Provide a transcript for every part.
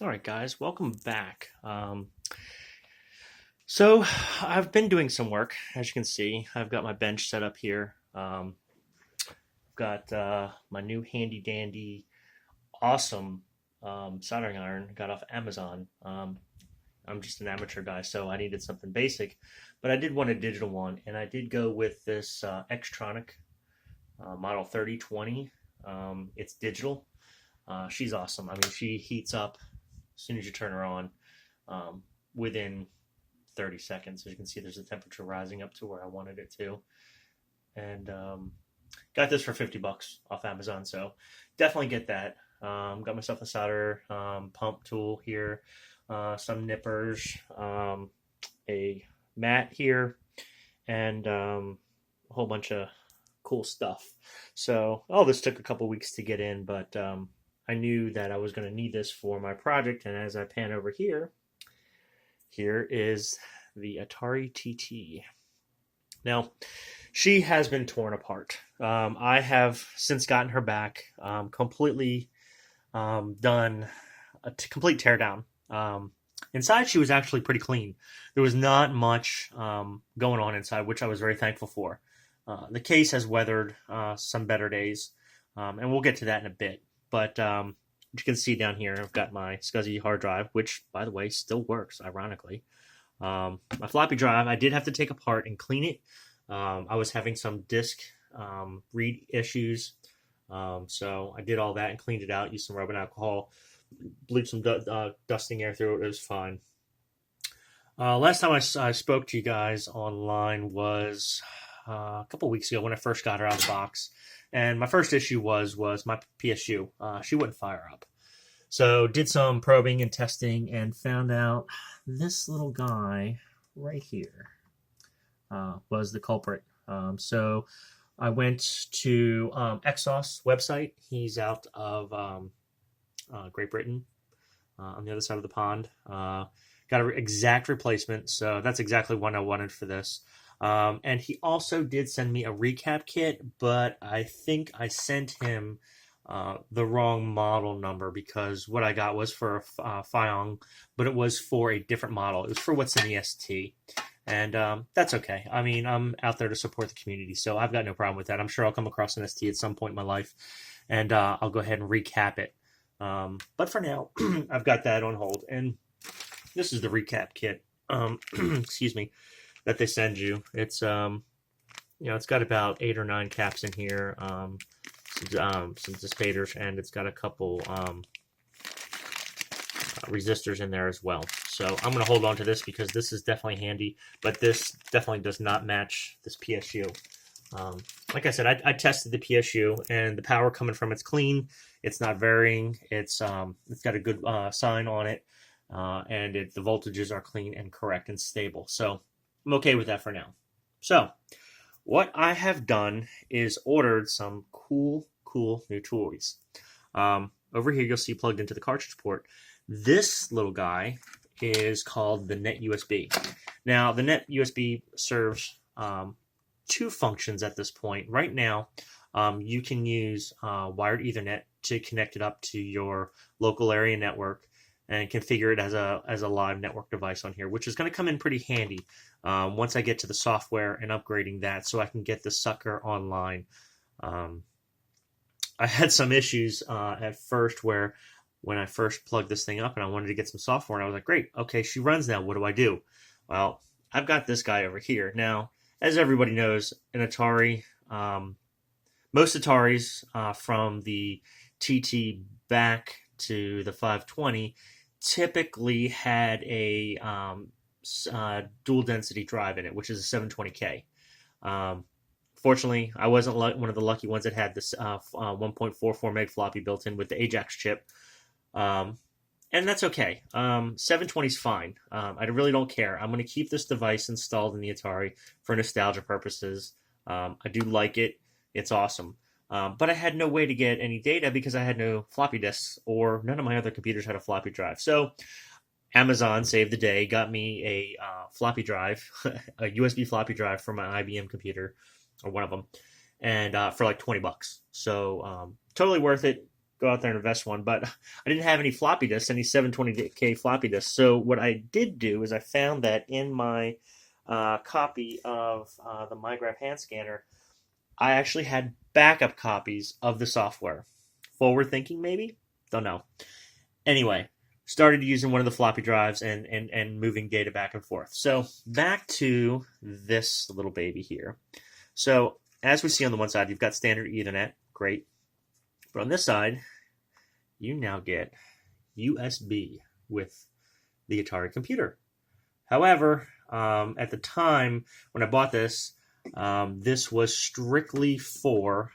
All right, guys, welcome back. So I've been doing some work, as you can see. I've got my bench set up here. I've got my new handy dandy, awesome soldering iron. Got off Amazon. I'm just an amateur guy, so I needed something basic, but I did want a digital one, and I did go with this Xtronic model 3020. It's digital. She's awesome. I mean, she heats up as soon as you turn her on, within 30 seconds. As you can see, there's a temperature rising up to where I wanted it to. And got this for 50 bucks off Amazon, so definitely get that. Got myself a solder pump tool here, some nippers, a mat here, and a whole bunch of cool stuff. So all this took a couple weeks to get in, but I knew that I was going to need this for my project. And as I pan over here, here is the Atari TT. Now, she has been torn apart. I have since gotten her back, completely done a complete teardown. Inside, she was actually pretty clean. There was not much going on inside, which I was very thankful for. The case has weathered some better days, and we'll get to that in a bit. But you can see down here, I've got my SCSI hard drive, which, by the way, still works, ironically. My floppy drive, I did have to take apart and clean it. I was having some disk read issues, so I did all that and cleaned it out, used some rubbing alcohol, blew some dusting air through it. It was fine. Last time I spoke to you guys online was a couple weeks ago when I first got her out of the box. And my first issue was my PSU. She wouldn't fire up. So did some probing and testing and found out this little guy right here was the culprit. So I went to Exos website. He's out of Great Britain, on the other side of the pond. Got an exact replacement, so that's exactly what I wanted for this. And he also did send me a recap kit, but I think I sent him the wrong model number, because what I got was for a Fyong, but it was for a different model. It was for what's in the ST. And that's okay. I mean, I'm out there to support the community, so I've got no problem with that. I'm sure I'll come across an ST at some point in my life, and I'll go ahead and recap it. But for now, I've got that on hold. And this is the recap kit. Excuse me. That they send you. It's it's got about 8 or 9 caps in here, some dissipators, and it's got a couple resistors in there as well. So I'm going to hold on to this because this is definitely handy, but this definitely does not match this PSU. Like I said, I tested the PSU, and the power coming from it's clean. It's not varying. It's got a good sign on it, and the voltages are clean and correct and stable. So I'm okay with that for now. So what I have done is ordered some cool new toys. Over here, you'll see plugged into the cartridge port. This little guy is called the NetUsbee. Now, the NetUsbee serves 2 functions at this point. Right now, you can use wired Ethernet to connect it up to your local area network and configure it as a live network device on here, which is going to come in pretty handy once I get to the software and upgrading that, so I can get the sucker online. I had some issues at first where when I first plugged this thing up and I wanted to get some software, and I was like, great, okay, she runs now. What do I do? Well, I've got this guy over here. Now, as everybody knows, an Atari, most Ataris from the TT back to the 520 typically had a dual density drive in it, which is a 720K. Fortunately, I wasn't one of the lucky ones that had this 1.44 meg floppy built in with the Ajax chip. And that's okay. 720 is fine. I really don't care. I'm going to keep this device installed in the Atari for nostalgia purposes. I do like it. It's awesome. But I had no way to get any data because I had no floppy disks, or none of my other computers had a floppy drive. So Amazon saved the day, got me a floppy drive, a USB floppy drive for my IBM computer, or one of them, and for like 20 bucks. So totally worth it. go out there and invest one, but I didn't have any floppy disks, any 720K floppy disks. So what I did do is I found that in my copy of the MyGraph hand scanner, I actually had backup copies of the software. Forward thinking, maybe? Don't know. Anyway, started using one of the floppy drives and moving data back and forth. So back to this little baby here. So as we see on the one side, you've got standard Ethernet. Great. But on this side, you now get USB with the Atari computer. However, at the time when I bought this, this was strictly for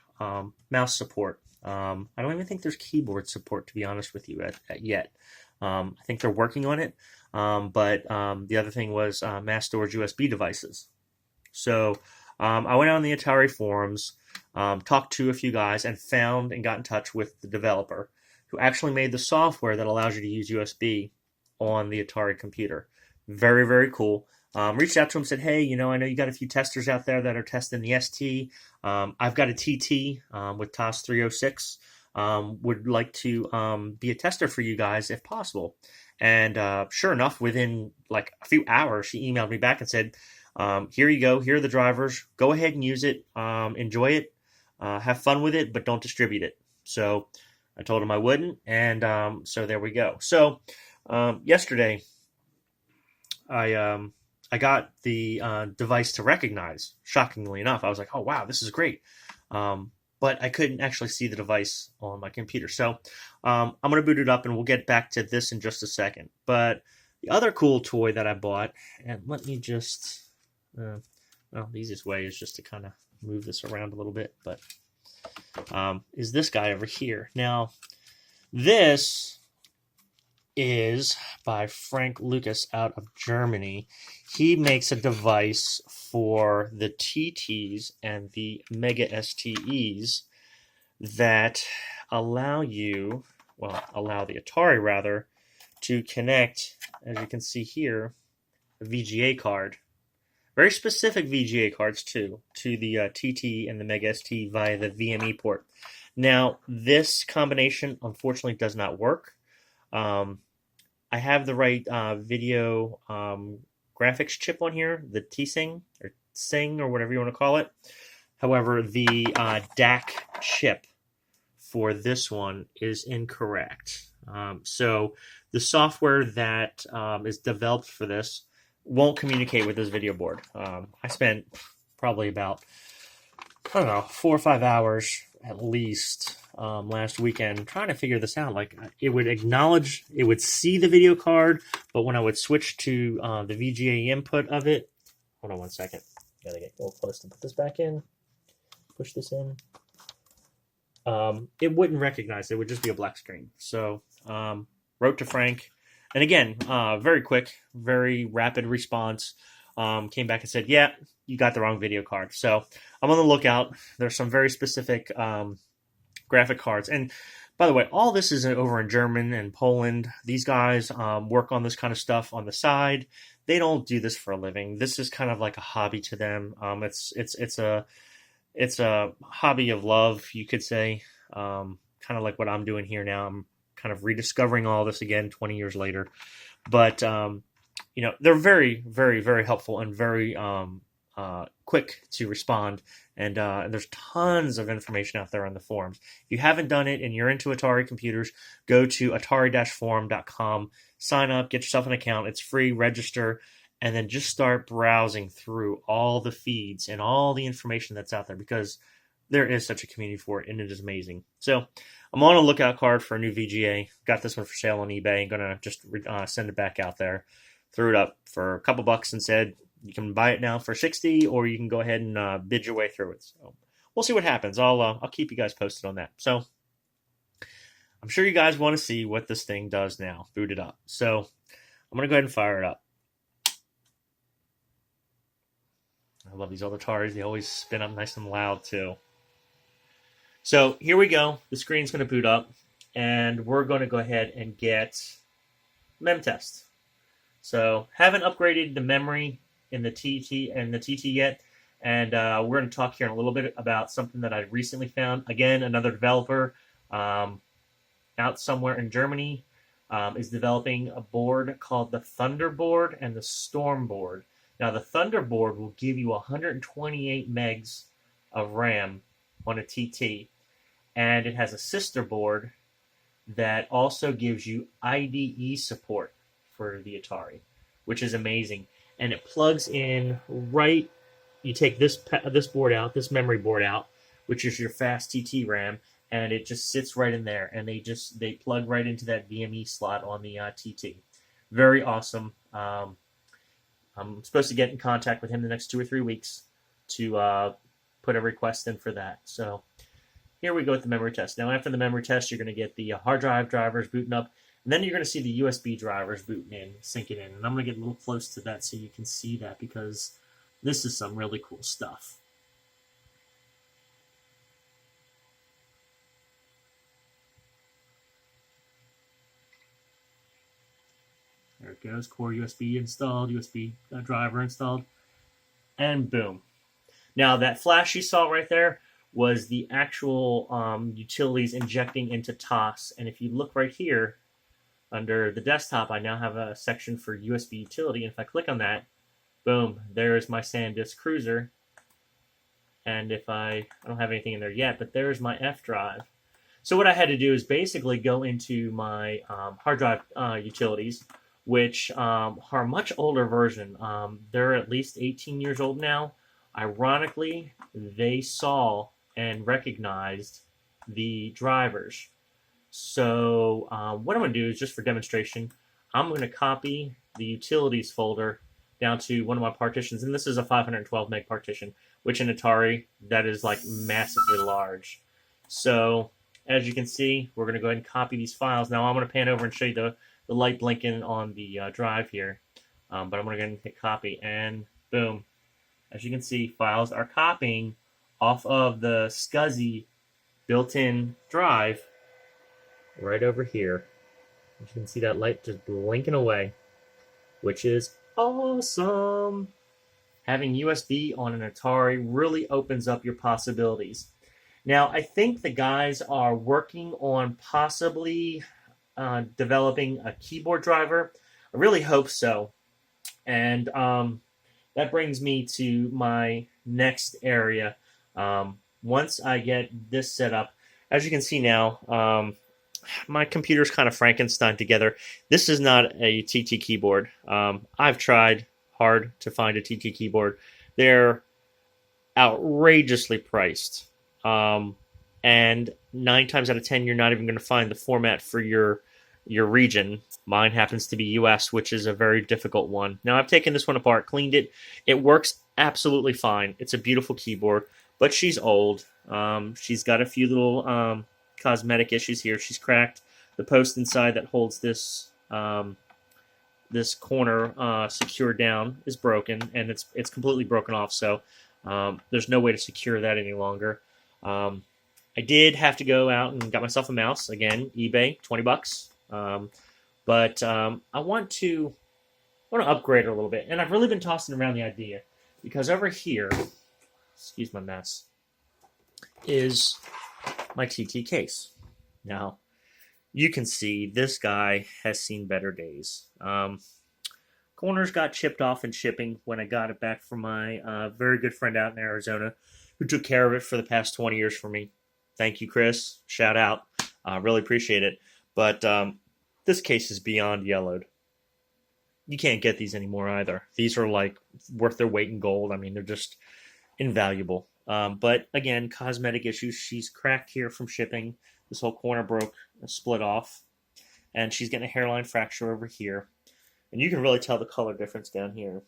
mouse support. I don't even think there's keyboard support, to be honest with you, yet. I think they're working on it. But the other thing was mass storage USB devices. So I went on the Atari forums, talked to a few guys, and found and got in touch with the developer who actually made the software that allows you to use USB on the Atari computer. Very, very cool. Reached out to him, said, hey, I know you got a few testers out there that are testing the ST. I've got a TT with TOS 306. Would like to be a tester for you guys if possible. And sure enough, within like a few hours, she emailed me back and said, here you go. Here are the drivers. Go ahead and use it. Enjoy it. Have fun with it, but don't distribute it. So I told him I wouldn't. And so there we go. So yesterday, I got the device to recognize. Shockingly enough, I was like, oh, wow, this is great. But I couldn't actually see the device on my computer. So I'm going to boot it up, and we'll get back to this in just a second. But the other cool toy that I bought, and let me just, well, the easiest way is just to kind of move this around a little bit, but is this guy over here. Now, this is by Frank Lucas out of Germany. He makes a device for the TTs and the Mega STEs that allow the Atari rather, to connect, as you can see here, a VGA card. Very specific VGA cards too, to the TT and the Mega ST via the VME port. Now, this combination unfortunately does not work. I have the right video graphics chip on here, the T-Sing or Sing or whatever you want to call it. However, the DAC chip for this one is incorrect. So the software that is developed for this won't communicate with this video board. I spent probably about, 4 or 5 hours at least last weekend trying to figure this out. Like, it would acknowledge, it would see the video card, but when I would switch to the VGA input of it, hold on one second, gotta get a little close to put this back in, push this in, it wouldn't recognize it. It would just be a black screen. So wrote to Frank, and again, very quick, very rapid response. Came back and said, yeah, you got the wrong video card. So I'm on the lookout. There's some very specific graphic cards. And by the way, all this is over in German and Poland. These guys work on this kind of stuff on the side. They don't do this for a living. This is kind of like a hobby to them. It's a hobby of love, you could say. Kind of like what I'm doing here now. I'm kind of rediscovering all this again 20 years later. But they're very, very, very helpful and very quick to respond. And there's tons of information out there on the forums. If you haven't done it and you're into Atari computers, go to atari-forum.com, sign up, get yourself an account. It's free, register, and then just start browsing through all the feeds and all the information that's out there, because there is such a community for it, and it is amazing. So I'm on a lookout card for a new VGA. Got this one for sale on eBay. I'm going to just send it back out there. Threw it up for a couple bucks and said, you can buy it now for $60, or you can go ahead and bid your way through it. So we'll see what happens. I'll keep you guys posted on that. So I'm sure you guys want to see what this thing does now. Boot it up. So I'm going to go ahead and fire it up. I love these old Ataris. They always spin up nice and loud too. So here we go. The screen's going to boot up, and we're going to go ahead and get MemTest. So haven't upgraded the memory in the TT and the TT yet, and we're going to talk here in a little bit about something that I recently found. Again, another developer. out somewhere in Germany is developing a board called the Thunderboard and the Stormboard. Now, the Thunderboard will give you 128 megs of RAM on a TT, and it has a sister board that also gives you IDE support for the Atari, which is amazing. And it plugs in right. You take this board out, this memory board out, which is your fast TT RAM, and it just sits right in there. And they plug right into that VME slot on the TT. Very awesome. I'm supposed to get in contact with him the next 2 or 3 weeks to put a request in for that. So here we go with the memory test. Now, after the memory test, you're going to get the hard drive drivers booting up, and then you're going to see the USB drivers booting in, syncing in. And I'm going to get a little close to that so you can see that, because this is some really cool stuff. There it goes. Core USB installed, USB driver installed, and boom. Now, that flash you saw right there was the actual utilities injecting into TOS. And if you look right here, under the desktop, I now have a section for USB utility. And if I click on that, boom, there's my SanDisk Cruiser. And if I don't have anything in there yet, but there's my F drive. So what I had to do is basically go into my hard drive utilities, which are a much older version. They're at least 18 years old now. Ironically, they saw and recognized the drivers. So what I'm going to do is, just for demonstration, I'm going to copy the utilities folder down to one of my partitions. And this is a 512 meg partition, which in Atari, that is like massively large. So as you can see, we're going to go ahead and copy these files. Now I'm going to pan over and show you the light blinking on the drive here. But I'm going to go ahead and hit copy, and boom. As you can see, files are copying off of the SCSI built-in drive right over here. You can see that light just blinking away, which is awesome. Having USB on an Atari really opens up your possibilities. Now, I think the guys are working on possibly developing a keyboard driver. I really hope so. And that brings me to my next area. Once I get this set up, as you can see now, my computer's kind of Frankenstein together. This is not a TT keyboard. I've tried hard to find a TT keyboard. They're outrageously priced. And 9 times out of 10, you're not even going to find the format for your region. Mine happens to be US, which is a very difficult one. Now, I've taken this one apart, cleaned it. It works absolutely fine. It's a beautiful keyboard, but she's old. She's got a few little cosmetic issues here. She's cracked. The post inside that holds this this corner secured down is broken, and it's completely broken off. So there's no way to secure that any longer. I did have to go out and got myself a mouse. Again, eBay, $20. But I want to upgrade it a little bit, and I've really been tossing around the idea, because over here, excuse my mess, is my TT case. Now, you can see this guy has seen better days. Corners got chipped off in shipping when I got it back from my very good friend out in Arizona, who took care of it for the past 20 years for me. Thank you, Chris. Shout out. Really appreciate it. But this case is beyond yellowed. You can't get these anymore either. These are like worth their weight in gold. I mean, they're just invaluable. But again, cosmetic issues. She's cracked here from shipping. This whole corner broke, split off. And she's getting a hairline fracture over here. And you can really tell the color difference down here.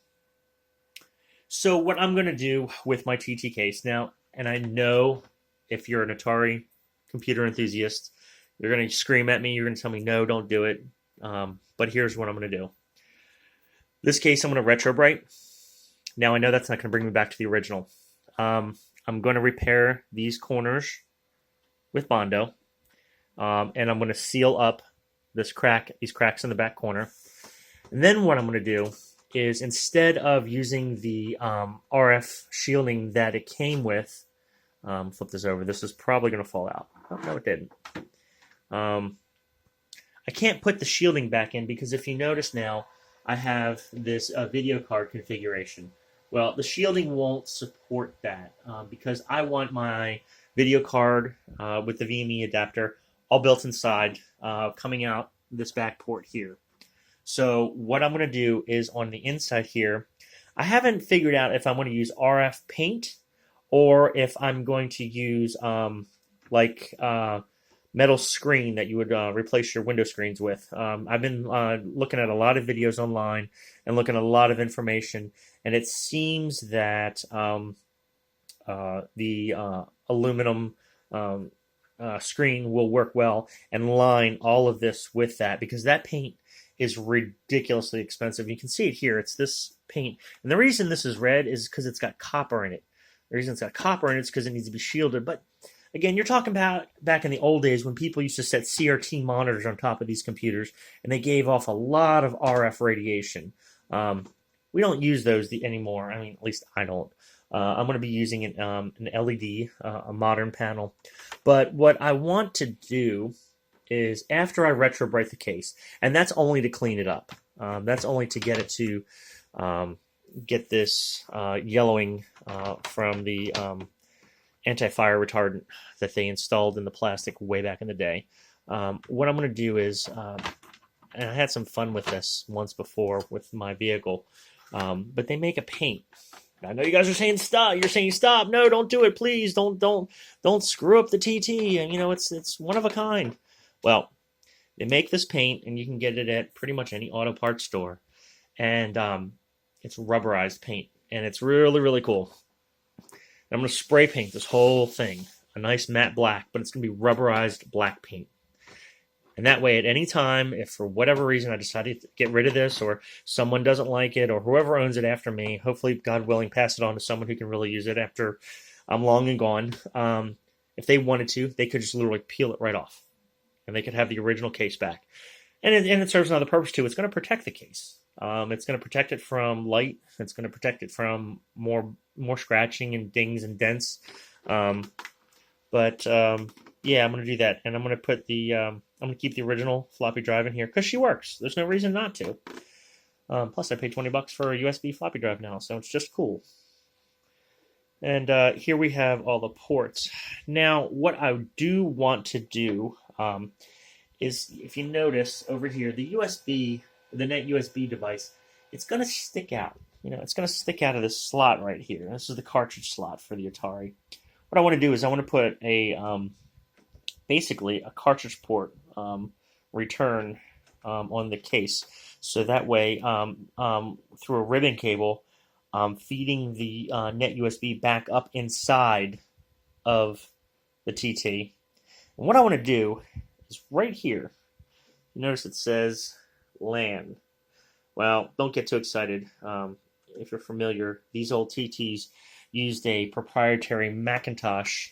So what I'm going to do with my TT case now, and I know if you're an Atari computer enthusiast, you're going to scream at me. You're going to tell me, no, don't do it. But here's what I'm going to do. This case, I'm going to retro bright. Now, I know that's not going to bring me back to the original. I'm going to repair these corners with Bondo. And I'm going to seal up these cracks in the back corner. And then what I'm going to do is, instead of using the RF shielding that it came with, flip this over. This is probably going to fall out. Oh, no, it didn't. I can't put the shielding back in because if you notice now, I have this video card configuration. Well, the shielding won't support that because I want my video card with the VME adapter all built inside, coming out this back port here. So what I'm going to do is on the inside here, I haven't figured out if I'm going to use RF paint or if I'm going to use like metal screen that you would replace your window screens with. I've been looking at a lot of videos online and looking at a lot of information, and it seems that the aluminum screen will work well and line all of this with that because that paint is ridiculously expensive. You can see it here. It's this paint. And the reason this is red is because it's got copper in it. The reason it's got copper in it is because it needs to be shielded. But again, you're talking about back in the old days when people used to set CRT monitors on top of these computers and they gave off a lot of RF radiation. We don't use those anymore. I mean, at least I don't. I'm going to be using an LED, a modern panel. But what I want to do is after I retrobrite the case, and that's only to clean it up. That's only to get it to get this yellowing from the anti-fire retardant that they installed in the plastic way back in the day. What I'm going to do is, and I had some fun with this once before with my vehicle, but they make a paint. I know you guys are saying stop. You're saying stop. No, don't do it, please. Don't screw up the TT. And you know it's one of a kind. Well, they make this paint, and you can get it at pretty much any auto parts store, and it's rubberized paint, and it's really really cool. And I'm going to spray paint this whole thing a nice matte black, but it's going to be rubberized black paint. And that way, at any time, if for whatever reason I decide to get rid of this or someone doesn't like it or whoever owns it after me, hopefully, God willing, pass it on to someone who can really use it after I'm long and gone. If they wanted to, they could just literally peel it right off. And they could have the original case back. And it serves another purpose, too. It's going to protect the case. It's going to protect it from light. It's going to protect it from more scratching and dings and dents. Yeah, I'm going to do that. And I'm going to put I'm going to keep the original floppy drive in here because she works. There's no reason not to. Plus, I paid $20 for a USB floppy drive now, so it's just cool. And here we have all the ports. Now, what I do want to do is, if you notice over here, the NetUsbee device, it's going to stick out. You know, it's going to stick out of this slot right here. This is the cartridge slot for the Atari. What I want to do is I want to put basically a cartridge port return on the case, so that way through a ribbon cable, feeding the NetUSB back up inside of the TT. And what I want to do is right here. You notice it says LAN. Well, don't get too excited. If you're familiar, these old TTs used a proprietary Macintosh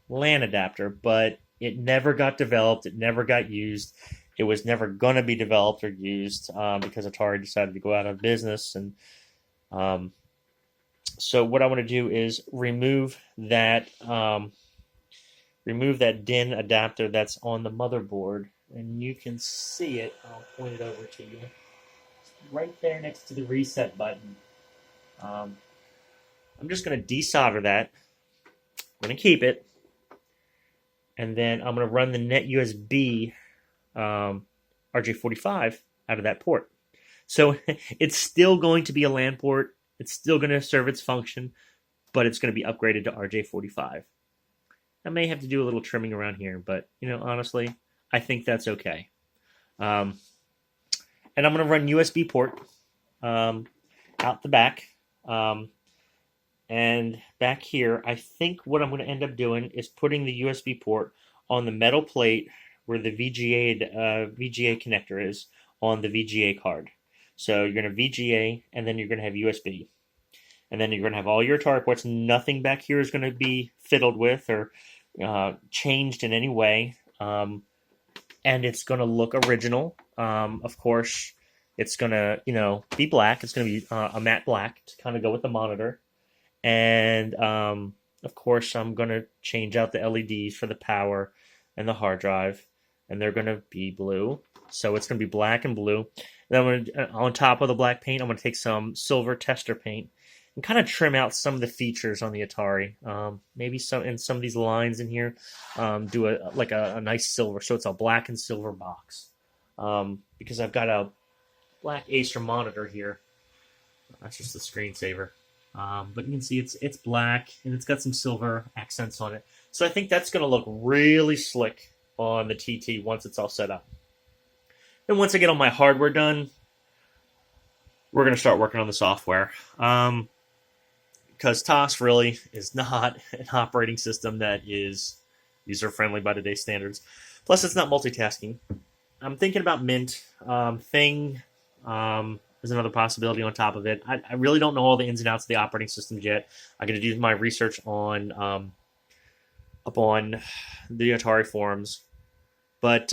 LAN adapter, but it never got developed. It never got used. It was never going to be developed or used because Atari decided to go out of business. And so what I want to do is remove that DIN adapter that's on the motherboard, and you can see it. I'll point it over to you. It's right there next to the reset button. I'm just going to desolder that. I'm going to keep it. And then I'm going to run the NetUSB RJ45 out of that port. So it's still going to be a LAN port. It's still going to serve its function, but it's going to be upgraded to RJ45. I may have to do a little trimming around here, but honestly, I think that's okay. And I'm going to run USB port out the back. And back here, I think what I'm going to end up doing is putting the USB port on the metal plate where the VGA connector is on the VGA card. So you're going to VGA, and then you're going to have USB. And then you're going to have all your Atari ports. Nothing back here is going to be fiddled with or changed in any way. And it's going to look original. Of course, it's going to be black. It's going to be a matte black to kind of go with the monitor. And, of course, I'm going to change out the LEDs for the power and the hard drive, and they're going to be blue. So it's going to be black and blue. Then on top of the black paint, I'm going to take some silver tester paint and kind of trim out some of the features on the Atari. Maybe some of these lines in here, do a nice silver, so it's a black and silver box. Because I've got a black Acer monitor here. That's just the screensaver. But you can see it's black and it's got some silver accents on it. So I think that's going to look really slick on the TT once it's all set up. Then once I get all my hardware done, we're going to start working on the software. Because TOS really is not an operating system that is user-friendly by today's standards. Plus, it's not multitasking. I'm thinking about Mint. Thing is another possibility on top of it. I really don't know all the ins and outs of the operating systems yet. I'm going to do my research on up on the Atari forums. But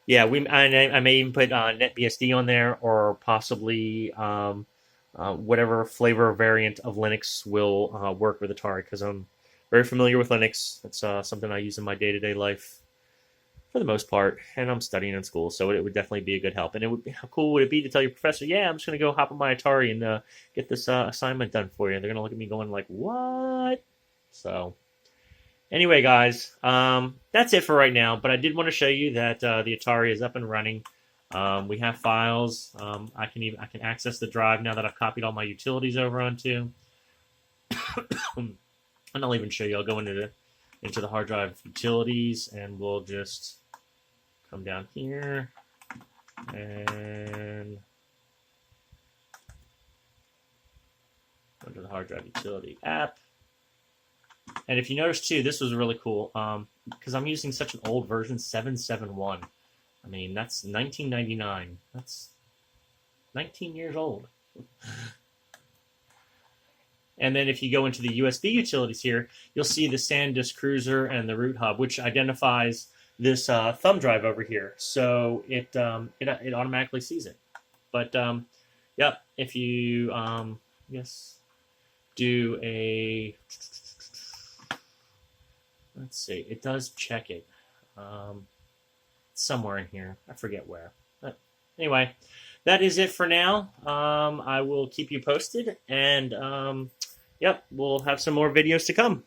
yeah, I may even put NetBSD on there, or possibly whatever flavor variant of Linux will work with Atari, because I'm very familiar with Linux. It's something I use in my day-to-day life for the most part, and I'm studying in school, so it would definitely be a good help. And how cool would it be to tell your professor, yeah, I'm just going to go hop on my Atari and get this assignment done for you. They're going to look at me going like, what? So anyway, guys, that's it for right now, but I did want to show you that the Atari is up and running. We have files. I can access the drive now that I've copied all my utilities over onto. And I'll even show you. I'll go into the hard drive utilities, and we'll just come down here and go to the hard drive utility app. And if you notice too, this was really cool because I'm using such an old version, 771. I mean, that's 1999. That's 19 years old. And then if you go into the USB utilities here, you'll see the SanDisk Cruiser and the root hub, which identifies this thumb drive over here. So it automatically sees it. But yep, if you do a, let's see, it does check it somewhere in here. I forget where. But anyway, that is it for now. I will keep you posted, and yep, we'll have some more videos to come.